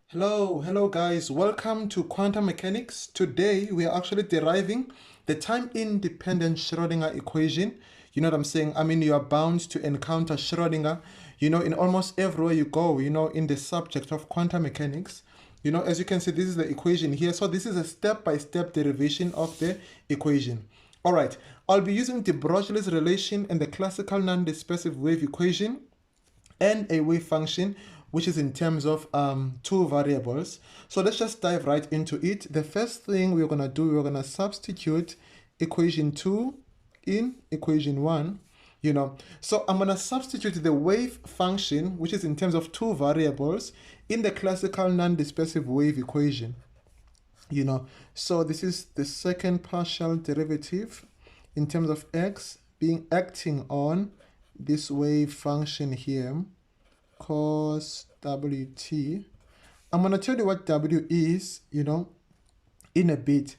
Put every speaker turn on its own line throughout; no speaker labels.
Hello guys, welcome to quantum mechanics. Today we are actually deriving the time-independent Schrodinger equation. You know what I'm saying? I mean, you are bound to encounter Schrodinger, in almost everywhere you go, in the subject of quantum mechanics. As you can see, this is the equation here. So this is a step-by-step derivation of the equation. All right, I'll be using the Broglie's relation and the classical non-dispersive wave equation and a wave function which is in terms of two variables. So let's just dive right into it. The first thing we're going to do, we're going to substitute equation 2 in equation 1. So I'm going to substitute the wave function, which is in terms of two variables, in the classical non-dispersive wave equation. So this is the second partial derivative in terms of x being acting on this wave function here, cos wt. I'm going to tell you what w is, in a bit.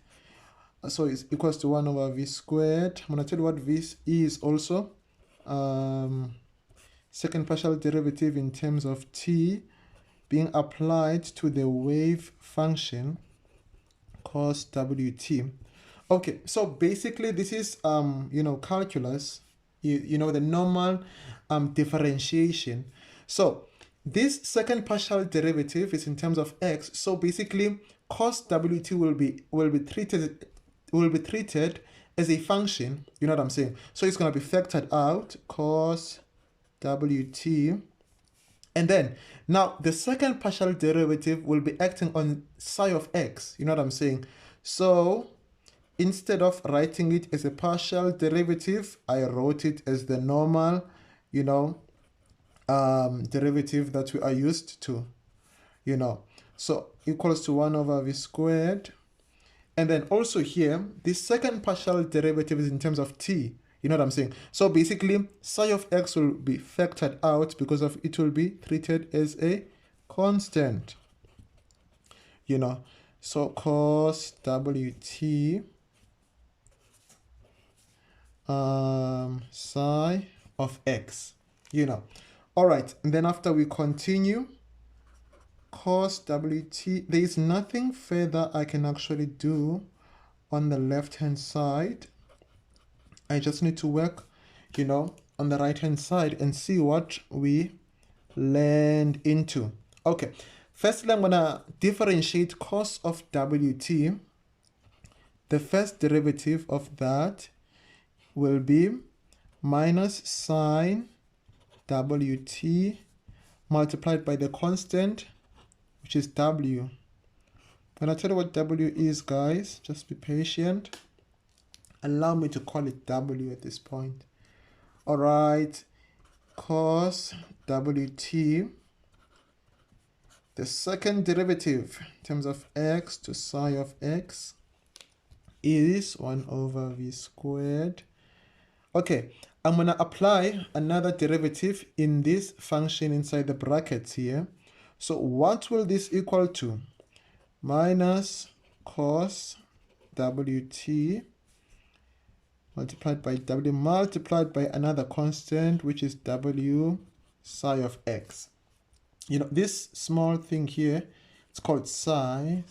So it's equals to 1 over v squared. I'm going to tell you what v is also. Second partial derivative in terms of t being applied to the wave function, cos wt. Okay, so basically this is calculus, the normal differentiation. So this second partial derivative is in terms of x. So basically cos wt will be treated as a function. You know what I'm saying? So it's going to be factored out, cos wt. And then now the second partial derivative will be acting on psi of x. You know what I'm saying? So instead of writing it as a partial derivative, I wrote it as the normal, derivative that we are used to, So equals to 1 over v squared. And then also here, the second partial derivative is in terms of t. You know what I'm saying? So basically, psi of x will be factored out because of it will be treated as a constant. So cos wt psi of x, all right. And then after we continue, cos wt, there is nothing further I can actually do on the left hand side. I just need to work on the right hand side and see what we land into. Okay, firstly I'm gonna differentiate cos of wt. The first derivative of that will be minus sine wt multiplied by the constant, which is w. When I tell you what w is, guys, just be patient. Allow me to call it w at this point. All right, cos wt. The second derivative in terms of x to psi of x is 1 over v squared. Okay, I'm going to apply another derivative in this function inside the brackets here. So what will this equal to? Minus cos wt multiplied by w multiplied by another constant, which is w psi of x. This small thing here, it's called psi.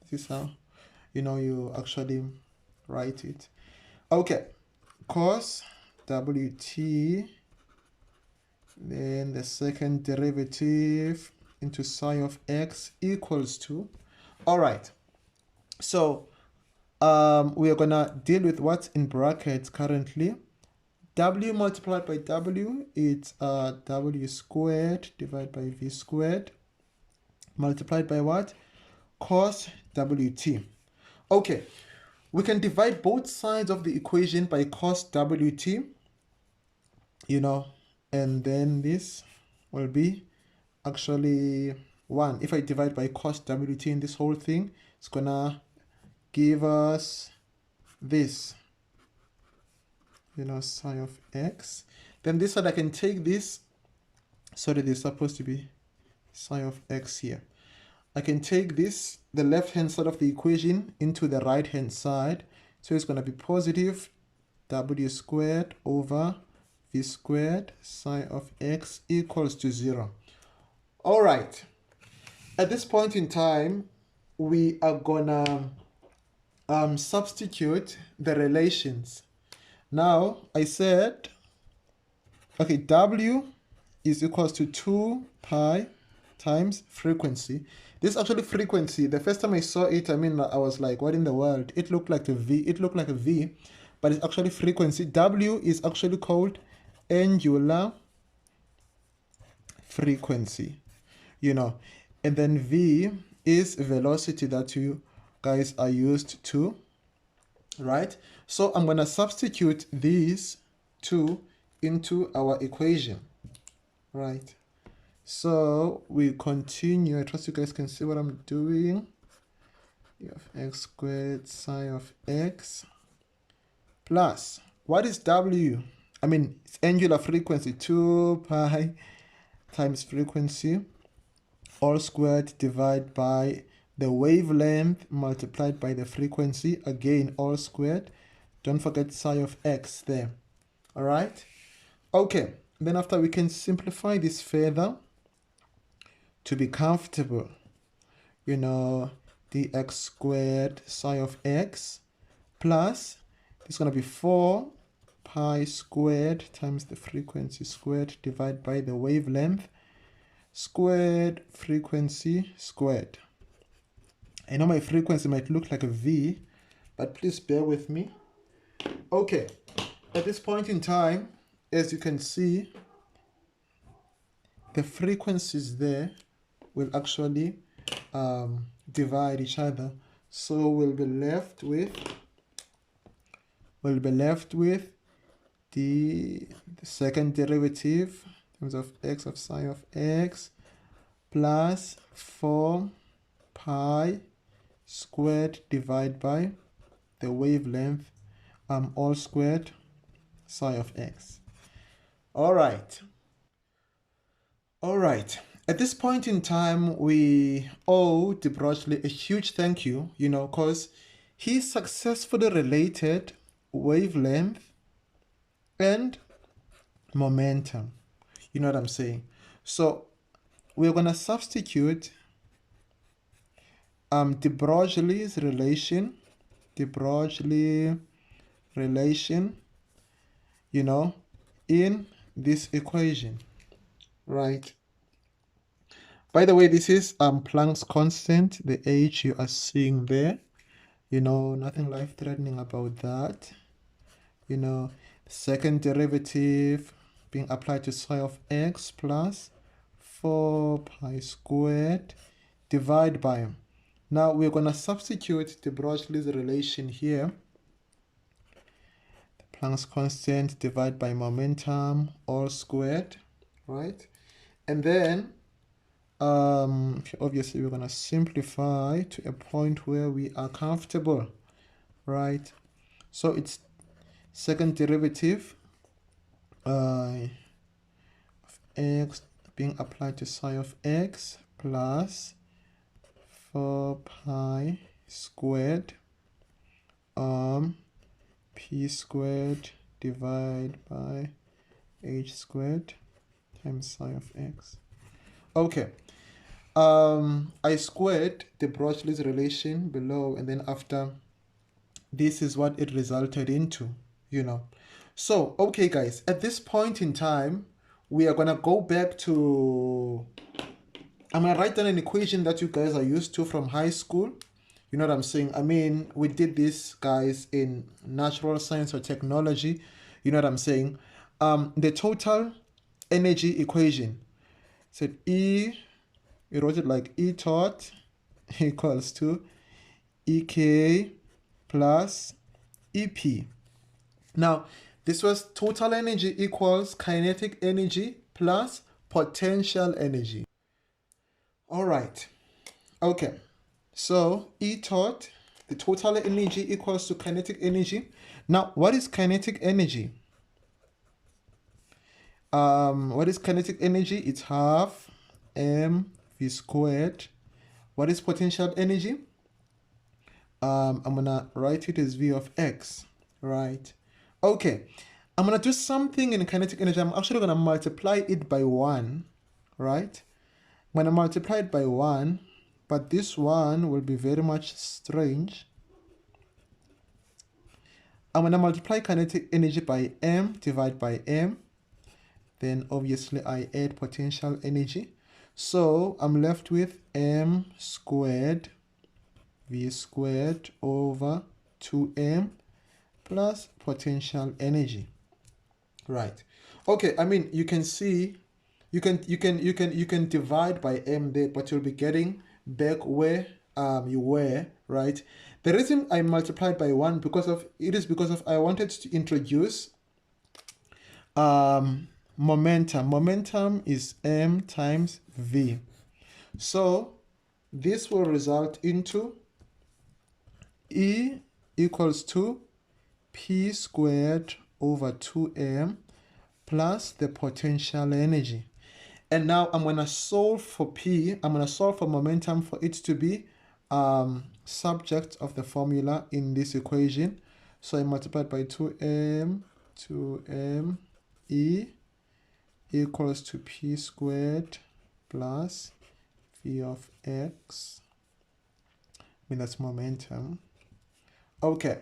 This is how, you actually write it. Okay, cos wt, then the second derivative into psi of x equals to, all right, so we are gonna deal with what's in brackets currently. W multiplied by w, it's w squared divided by v squared multiplied by what? Cos wt. Okay, we can divide both sides of the equation by cos wt, and then this will be actually 1. If I divide by cos wt in this whole thing, it's gonna give us this, psi of x. Then this side I can take this, sorry, there's supposed to be psi of x here. I can take this, the left hand side of the equation, into the right hand side. So it's going to be positive w squared over v squared psi of x equals to 0. All right. at this point in time, we are gonna substitute the relations. Now, I said, okay, W is equals to 2 pi times frequency. This is actually frequency. The first time I saw it, I mean, I was like, what in the world? It looked like a V. It looked like a V, but it's actually frequency. W is actually called angular frequency, you know. And then V is velocity that you guys are used to, right? So I'm going to substitute these two into our equation, right? So we continue. I trust you guys can see what I'm doing. E of x squared psi of x plus, what is W? I mean, it's angular frequency, 2 pi times frequency all squared divided by the wavelength multiplied by the frequency, again all squared. Don't forget psi of x there. All right, okay, then after we can simplify this further to be comfortable, you know, dx squared psi of x plus, it's going to be 4 pi squared times the frequency squared divided by the wavelength squared frequency squared. I know my frequency might look like a V, but please bear with me. Okay, at this point in time, as you can see, the frequencies there will actually divide each other. So we'll be left with the second derivative in terms of x of psi of x plus 4 pi squared divided by the wavelength all squared psi of x. All right. At this point in time, we owe de Broglie a huge thank you, you know, because he successfully related wavelength and momentum. You know what I'm saying? So we're going to substitute de Broglie's relation, you know, in this equation, right? By the way, this is Planck's constant, the H you are seeing there. You know, nothing life-threatening about that. You know, second derivative being applied to psi of x plus 4 pi squared divided by. Now we're going to substitute de Broglie's relation here. The Planck's constant divided by momentum all squared, right? And then obviously we're going to simplify to a point where we are comfortable, right? So it's second derivative of x being applied to psi of x plus 4 pi squared p squared divided by h squared times psi of x. Okay, I squared de Broglie's relation below, and then after, this is what it resulted into, you know. So, okay guys, at this point in time, we are gonna go back to, I'm gonna write down an equation that you guys are used to from high school. You know what I'm saying? I mean, we did this, guys, in natural science or technology. You know what I'm saying? The total energy equation. So we wrote it like E tot equals to EK plus EP. Now, this was total energy equals kinetic energy plus potential energy. All right. Okay. So E tot, the total energy equals to kinetic energy. Now, what is kinetic energy? What is kinetic energy? It's half mv squared. What is potential energy? I'm gonna write it as v of x, right? Okay, I'm gonna do something in kinetic energy. I'm actually gonna multiply it by 1, right? When I multiply it by 1, but this one will be very much strange. I'm going to multiply kinetic energy by m, divide by m. Then obviously I add potential energy. So I'm left with m squared v squared over 2m plus potential energy. Right. Okay, I mean, you can see you can divide by m there, but you'll be getting back where you were, right? The reason I multiplied by 1 because of I wanted to introduce momentum. Momentum is m times v. So this will result into E equals to p squared over 2m plus the potential energy. And now I'm going to solve for P. I'm going to solve for momentum for it to be subject of the formula in this equation. So I multiplied by 2m E equals to P squared plus V of X. I mean, that's momentum. Okay.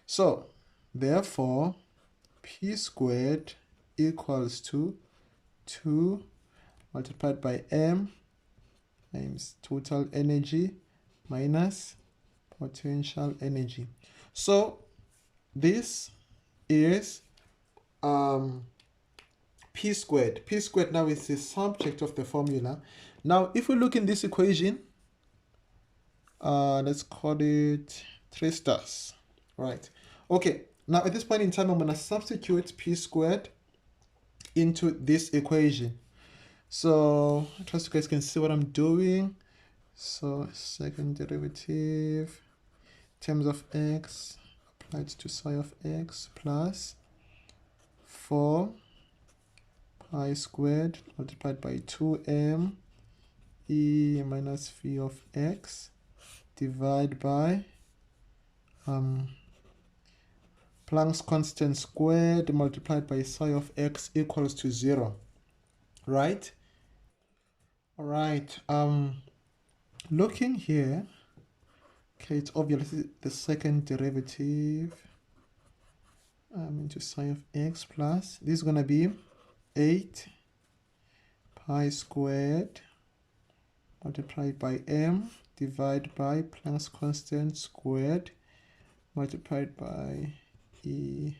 So, therefore, P squared equals to 2 multiplied by m times total energy minus potential energy. So this is p squared. P squared now is the subject of the formula. Now if we look in this equation, let's call it 3 stars. Right. Okay. Now at this point in time, I'm going to substitute p squared into this equation. So I trust you guys can see what I'm doing. So second derivative in terms of x applied to psi of x plus 4 pi squared multiplied by 2m e minus v of x divided by Planck's constant squared multiplied by psi of x equals to 0. Right? All right. Looking here, okay, it's obviously the second derivative into psi of x plus, this is going to be 8 pi squared multiplied by m divided by Planck's constant squared multiplied by E.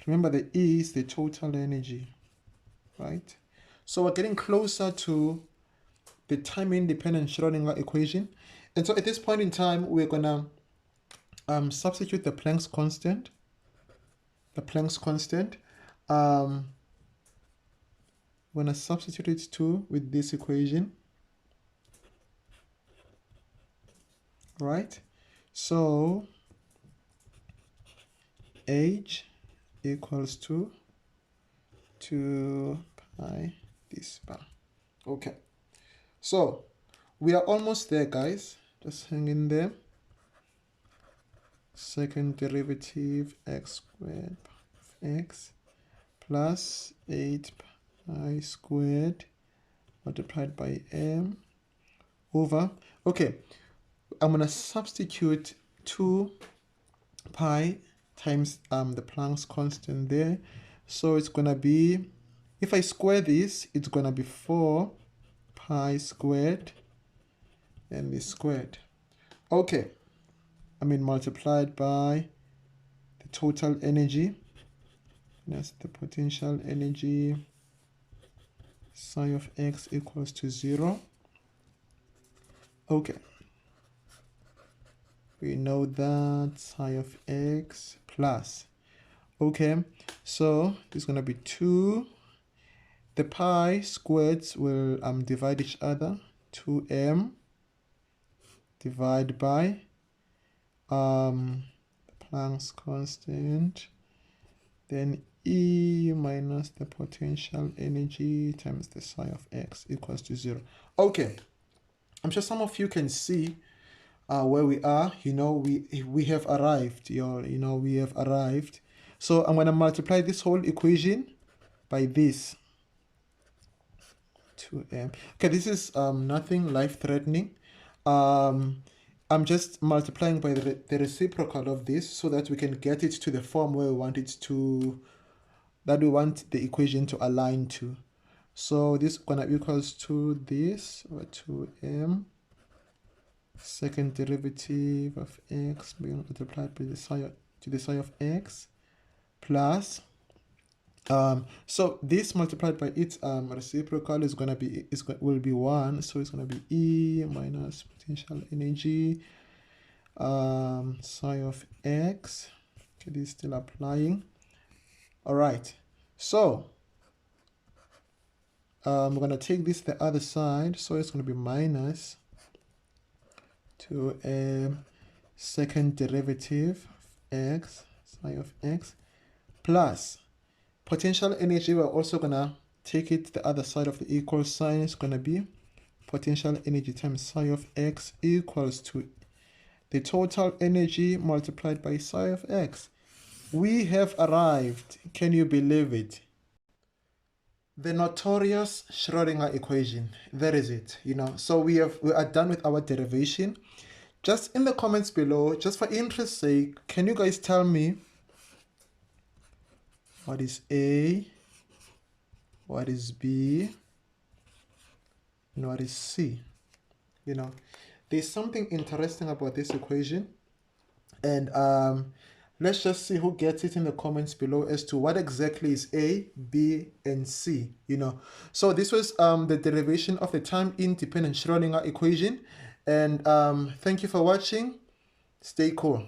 Remember, the E is the total energy, right? So we're getting closer to the time-independent Schrodinger equation. And so at this point in time, we're going to substitute the Planck's constant. We're going to substitute it too with this equation. Right? So H equals to 2 pi this bar. Okay. So we are almost there, guys. Just hang in there. Second derivative x squared of x plus 8 pi squared multiplied by m over, okay, I'm going to substitute 2 pi times the Planck's constant there. So it's going to be, if I square this, it's going to be 4 pi squared and this squared. Okay. I mean, multiplied by the total energy. That's the potential energy. Psi of x equals to 0. Okay. We know that psi of x plus. Okay. So it's going to be 2. The pi squareds will divide each other. 2m divided by Planck's constant, then E minus the potential energy times the psi of x equals to 0. Okay, I'm sure some of you can see where we are. You know, we have arrived. We have arrived. So I'm going to multiply this whole equation by this. 2m. Okay, this is nothing life-threatening. I'm just multiplying by the reciprocal of this so that we can get it to the form where we want it to, that we want the equation to align to. So this is gonna equals to this, over 2m, second derivative of x being multiplied by the psi of x, plus so this multiplied by its reciprocal is gonna be will be 1, so it's gonna be E minus potential energy psi of x. Okay, this is still applying. All right, so we're gonna take this the other side, so it's gonna be minus 2m second derivative of x psi of x plus potential energy. We're also gonna take it the other side of the equal sign. It's gonna be potential energy times psi of x equals to the total energy multiplied by psi of x. We have arrived. Can you believe it? The notorious Schrodinger equation. That is it. So we are done with our derivation. Just in the comments below, just for interest's sake, can you guys tell me what is A, what is B, and what is C? There's something interesting about this equation, and let's just see who gets it in the comments below as to what exactly is A, B, and C. So this was the derivation of the time-independent Schrodinger equation, and thank you for watching. Stay cool.